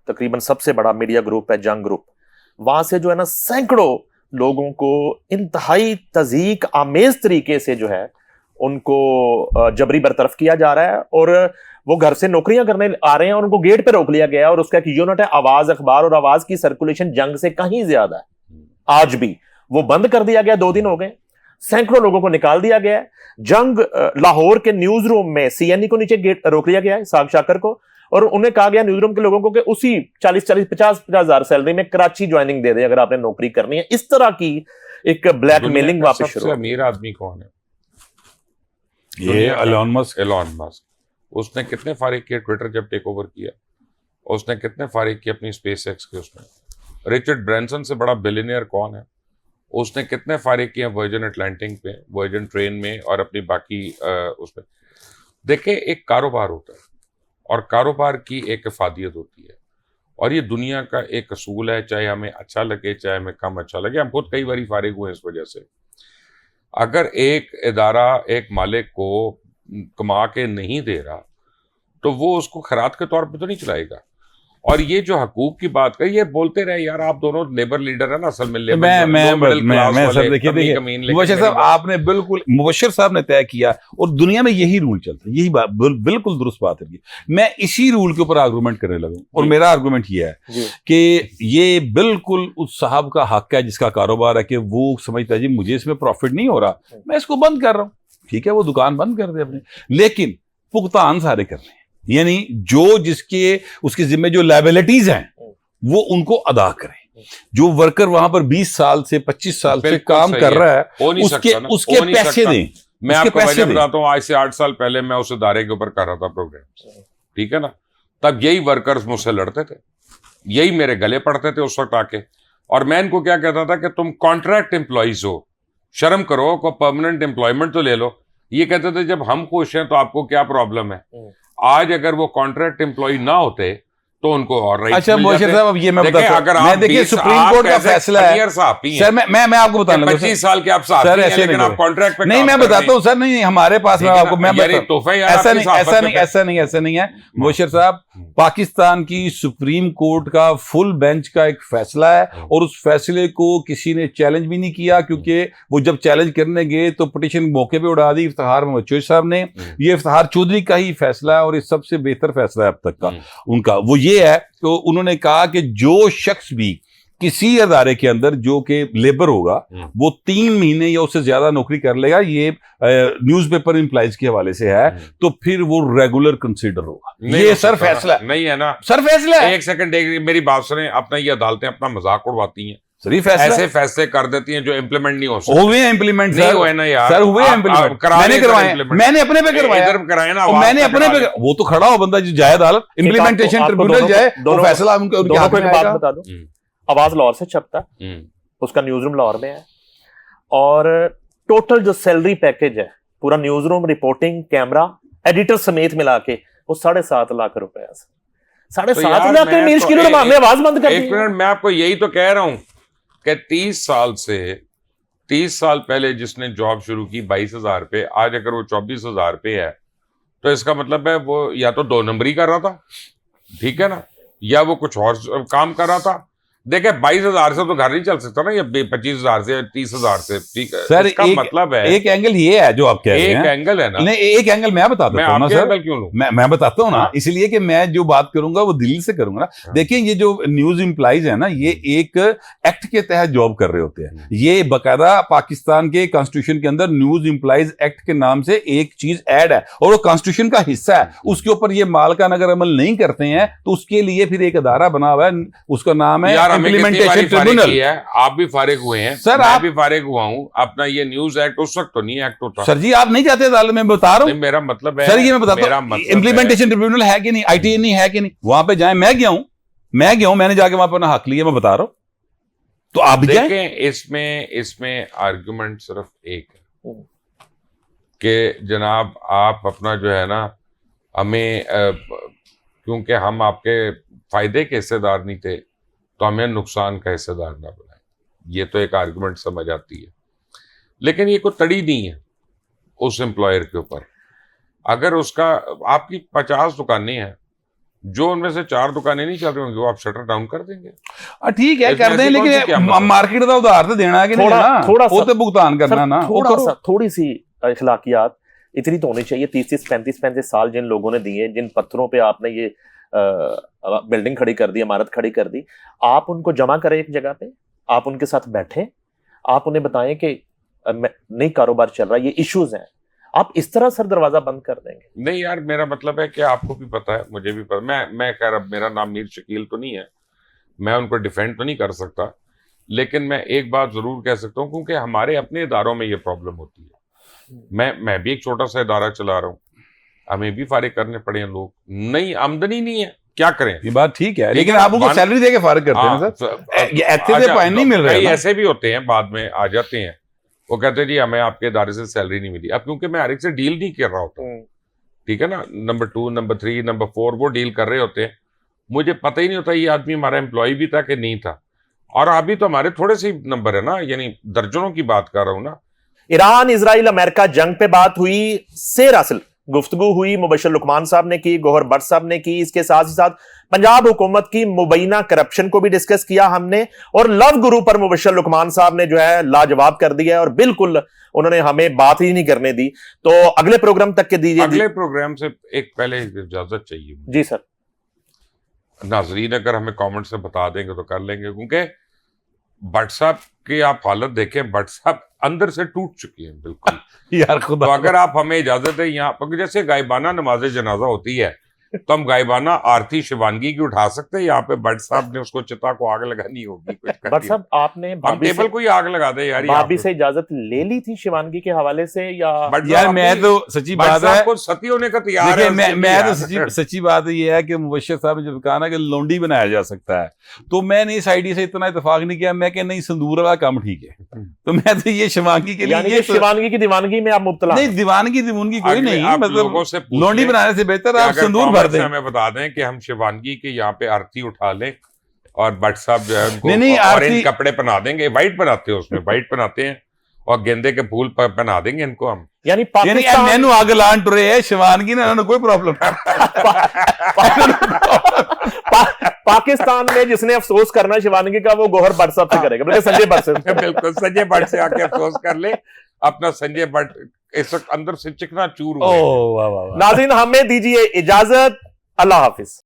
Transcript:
तकरीबन सबसे बड़ा मीडिया ग्रुप है जंग ग्रुप, वहां से जो है ना सैकड़ों लोगों को इंतहाई तज़ीक आमेज तरीके से जो है उनको जबरी बरतरफ किया जा रहा है, और वो घर से नौकरियां करने आ रहे हैं और उनको गेट पे रोक लिया गया है। और उसका एक यूनिट है आवाज अखबार, और आवाज की सर्कुलेशन जंग से कहीं ज्यादा है। आज भी वो बंद कर दिया गया, 2 दिन हो गए, सैकड़ों लोगों को निकाल दिया गया है। जंग लाहौर के न्यूज रूम में सीएनई को नीचे गेट रोक लिया गया है, साग शाकर को, और उन्हें कहा गया न्यूज रूम के लोगों को कि उसी 40-50 हजार सैलरी में कराची ज्वाइनिंग दे दे अगर आपने नौकरी करनी है। इस तरह की एक ब्लैकमेलिंग वापस शुरू। सबसे अमीर आदमी कौन है? ये एलोन मस्क। Elon Musk. उसने कितने फारिग किए ट्विटर जब टेक ओवर किया? उसने कितने फारिग किए अपनी स्पेस एक्स के उसमें? रिचर्ड ब्रांसन से बड़ा बिलियनियर कौन है? उसने कितने फारिग किए वर्जिन अटलांटिक पे, वर्जिन ट्रेन में और अपनी बाकी उसमें। देखिए, एक कारोबार होता है और कारोबार की एक इफादियत होती है, और ये दुनिया का एक असूल है, चाहे हमें अच्छा लगे चाहे हमें कम अच्छा लगे। हम खुद कई बार फारिग हुए इस वजह से। अगर एक इदारा एक मालिक को कमा के नहीं दे रहा तो वो उसको खैरात के तौर पे तो नहीं चलाएगा। और ये जो हकूक की बात कर, ये बोलते रहे यार, आप दोनों लेबर लीडर है ना असल में। मैं सर देखिए मुबशिर साहब, आपने बिल्कुल, मुबशिर साहब ने तय किया और दुनिया में यही रूल चलता है, यही बात बिल्कुल दुरुस्त बात है। मैं इसी रूल के ऊपर आर्गूमेंट करने लगा, और मेरा आर्गूमेंट ये है कि ये बिल्कुल उस साहब का हक है जिसका कारोबार है कि वो समझता है जी मुझे इसमें प्रॉफिट नहीं हो रहा, मैं इसको बंद कर रहा हूँ। ठीक है, वो दुकान बंद कर दे अपने, लेकिन भुगतान सारे कर रहे हैं, यानी जो जिसके उसके जिम्मे जो लायबिलिटीज हैं वो उनको अदा करें। जो वर्कर वहां पर 20 साल से 25 साल से काम कर रहा है उसके पैसे दें। मैं आपको वजह बताता हूँ, आज से 8 साल पहले मैं उस इदारे के ऊपर कर रहा था प्रोग्राम, ठीक है ना, तब यही वर्कर्स मुझसे लड़ते थे, यही मेरे गले पड़ते थे उस वक्त आके। और मैं इनको क्या कहता था कि तुम कॉन्ट्रैक्ट एम्प्लॉइज हो, शर्म करो, को परमानेंट एम्प्लॉयमेंट तो ले लो। ये कहते थे जब हम खुश हैं तो आपको क्या प्रॉब्लम है। आज अगर वो कॉन्ट्रैक्ट एम्प्लॉय ना होते तो उनको और राइट। अच्छा मुबशिर साहब, अब ये मैं बताता हूं, अगर मैं देखिए सुप्रीम कोर्ट का फैसला है सर, मैं आपको बताने लगा 25 साल के आप साहब हैं, लेकिन आप कॉन्ट्रैक्ट पे नहीं, मैं बताता हूं सर, नहीं हमारे पास में आपको मैं ऐसा नहीं है मुबशिर साहब। पाकिस्तान की सुप्रीम कोर्ट का फुल बेंच का एक फैसला है, और उस फैसले को किसी ने चैलेंज भी नहीं किया, क्योंकि वो जब चैलेंज करने गए तो पिटीशन मौके पे उड़ा दी इफ्तिखार मोहम्मद चौधरी साहब ने। ये इफ्तिखार चौधरी का ही फैसला है और ये सबसे बेहतर फैसला है अब तक का उनका। वो ये है तो उन्होंने कहा कि जो शख्स भी किसी अदारे के अंदर जो कि लेबर होगा वो 3 महीने या उससे ज्यादा नौकरी कर लेगा, ये न्यूज़पेपर एम्प्लॉइज के हवाले से है, तो फिर वो रेगुलर कंसीडर होगा। ये सर फैसला नहीं है ना, सर फैसला है। एक सेकंड, मेरी बात सुने। अपना ये अदालतें अपना मजाक उड़वाती हैं, ऐसे फैसले कर देती हैं जो इम्प्लीमेंट नहीं हो सकते। हुए इम्प्लीमेंट नहीं हुए ना यार, सर हुए इम्प्लीमेंट, मैंने करवाए, मैंने अपने पे करवाया, इधर कराए ना, मैंने अपने पे। वो तो खड़ा हो बंदा जो जाए अदालत, इम्प्लीमेंटेशन ट्रिब्यूनल जाए, वो फैसला उनके हाथ में आएगा। बात बता दो, आवाज लाहौर से छपता है, उसका न्यूज रूम लाहौर में है, और टोटल जो सैलरी पैकेज है पूरा news room, reporting, camera, editor समेत मिला के वो 7.5 लाख रुपए है। 7.5 लाख में मीर की आवाज बंद कर दी। एक मिनट, मैं आपको यही तो कह रहा हूं कि 30 साल पहले जिसने जॉब शुरू की 22,000 पे, आज अगर वो 24,000 पे है, तो इसका मतलब है वो या तो 2 नंबरी कर रहा था, ठीक है ना, या वो कुछ और काम कर रहा था। देखिए 22,000 से तो घर नहीं चल सकता ना, ये 25,000 से 30,000 से, ठीक है सर। इसका मतलब है एक एंगल ये है जो आप कह रहे हैं, एक एंगल है ना, नहीं एक एंगल मैं बताता हूँ ना सर, क्यों लूं? मैं बताता हूँ ना, इसलिए कि मैं जो बात करूंगा वो दिल्ली से करूंगा ना। देखिए ये जो न्यूज एम्प्लॉइज है ना, ये एक एक्ट के तहत जॉब कर रहे होते हैं। ये बाकायदा पाकिस्तान के कॉन्स्टिट्यूशन के अंदर न्यूज एम्प्लॉइज एक्ट के नाम से एक चीज ऐड है, और वो कॉन्स्टिट्यूशन का हिस्सा है। उसके ऊपर ये मालकान अगर अमल नहीं करते हैं तो उसके लिए फिर एक अदारा बना हुआ है, उसका नाम है इम्प्लीमेंटेशन ट्रिब्यूनल। आप भी फारिग हुए हैं सर, मैं भी फारिग हुआ हूं। अपना ये न्यूज एक्ट उस वक्त तो नहीं एक्ट होता सर जी, आप नहीं जाते अदालत में, बता रहा हूं। मेरा मतलब है सर, ये मैं बताता हूं, इम्प्लीमेंटेशन ट्रिब्यूनल है कि नहीं, ITN है कि नहीं, वहां पे जाए। मैं गया हूं, मैंने जाके वहां पर अपना हक लिया, मैं बता रहा हूं, तो आप भी देखें। इसमें आर्गुमेंट सिर्फ एक है कि जनाब आप अपना जो है ना, हमें क्योंकि हम आपके फायदे के हिस्सेदार नहीं थे तो हमें नुकसान का हिस्सेदार ना बनाए। ये तो एक आर्गुमेंट समझ आती है, लेकिन ये कोई तड़ी नहीं है उस एम्प्लॉयर के ऊपर। अगर उसका, आपकी 50 दुकानें हैं, जो उनमें से 4 दुकानें नहीं चल रही होंगी वो आप शटर डाउन कर देंगे। ठीक है, इसमें कर दें, ऐसी कौन सी क्या लेकिन मसला? मार्केट का उधार तो देना है कि नहीं देना, थोड़ा वो सा तो भुगतान करना ना, वो करो। थोड़ी सी अखलाकियात इतनी तो होनी चाहिए। 30-35 साल जिन लोगों ने दिए, जिन पत्थरों पे आपने ये बिल्डिंग खड़ी कर दी, इमारत खड़ी कर दी, आप उनको जमा करें एक जगह पे, आप उनके साथ बैठें, आप उन्हें बताएं कि नहीं कारोबार चल रहा है, ये इश्यूज हैं, आप इस तरह सर दरवाजा बंद कर देंगे? नहीं यार, मेरा मतलब है कि आपको भी पता है, मुझे भी पता, मैं खैर अब मेरा नाम मीर शकील तो नहीं है, मैं उनको डिफेंड तो नहीं कर सकता, लेकिन मैं एक बात जरूर कह सकता हूँ, क्योंकि हमारे अपने इदारों में ये प्रॉब्लम होती है। मैं भी एक छोटा सा इदारा चला रहा हूँ, हमें भी फारिग करने पड़े हैं लोग, नई आमदनी नहीं है, क्या करें? ये बात ठीक है, लेकिन आप उनको सैलरी देके फारिग करते हैं सर, ये ऐसे से पॉइंट नहीं मिल रहे हैं। ऐसे भी होते हैं, बाद में आ जाते हैं, वो कहते हैं जी हमें आपके इदारे से सैलरी नहीं मिली। अब क्योंकि मैं हर एक से डील नहीं कर रहा होता, ठीक है ना, नंबर 2, नंबर 3, नंबर 4 वो डील कर रहे होते हैं, मुझे पता ही नहीं होता ये आदमी हमारा एम्प्लॉय भी था कि नहीं था। और अभी तो हमारे थोड़े से नंबर है ना, यानी दर्जनों की बात कर रहा हूं ना। ईरान, इजराइल, अमेरिका जंग पे बात हुई, सेर असल गुफ्तगू हुई, मुबशर लुकमान साहब ने की, गौहर भट्ट साहब ने की, इसके साथ ही साथ पंजाब हुकूमत की मुबैना करप्शन को भी डिस्कस किया हमने, और लव गुरु पर मुबशर लुकमान साहब ने जो है लाजवाब कर दिया है, और बिल्कुल उन्होंने हमें बात ही नहीं करने दी। तो अगले प्रोग्राम तक के दीजिए, अगले प्रोग्राम से एक पहले इजाजत चाहिए जी सर। नाजरीन अगर हमें कमेंट से बता देंगे तो कर लेंगे, क्योंकि भट्ट साहब की आप हालत देखें, भट्ट साहब अंदर से टूट चुकी हैं बिल्कुल। यार खुदा, तो अगर आप हमें इजाजत है यहाँ पर, जैसे गायबाना नमाज जनाजा होती है तो हम गायबाना आरती शिवानगी की उठा सकते हैं, यहाँ पे भट्ट साहब ने उसको चिता को आग लगानी होगी, भट्ट साहब आपने हम टेबल को ही आग लगा दे यार। भाभी से इजाजत ले ली थी शिवानगी के हवाले से, या यार मैं तो सच्ची बात है, को सती होने का तैयार है। मैं तो सच्ची बात ये है कि मुबशर साहब ने जब कहा ना कि लोंडी बनाया जा सकता है, तो मैंने इस आइडिया से इतना इत्तेफाक नहीं किया, मैं नहीं संदूर वाला काम ठीक है, तो मैं तो ये शिवानगी के लिए, शिवानगी की दीवानगी में आप मुब्तला नहीं, दीवानगी दीवानगी कोई नहीं, मतलब लोंडी बनाने से बेहतर आप संदूर भर दें। हमें बता दें कि हम शिवानगी के यहाँ पे आरती उठा लें, और भट्ट साहब जो है उनको नहीं, ऑरेंज कपड़े पहना देंगे, व्हाइट बनाते हैं उसमें, व्हाइट बनाते हैं, और गेंदे के फूल पहना देंगे इनको हम। यानी पाकिस्तान आग लान टुरे है शिवानगी ना, कोई प्रॉब्लम पाकिस्तान में जिसने अफसोस करना शिवानगी का, वो गौहर भट्ट साहब से करेगा, बल्कि संजय भट्ट से। बिल्कुल, संजय भट्ट से आके अफसोस कर ले अपना। संजय भट्ट इस वक्त अंदर से चिकना चूर हुआ। नाज़रीन हमें दीजिए इजाजत, अल्लाह हाफिज।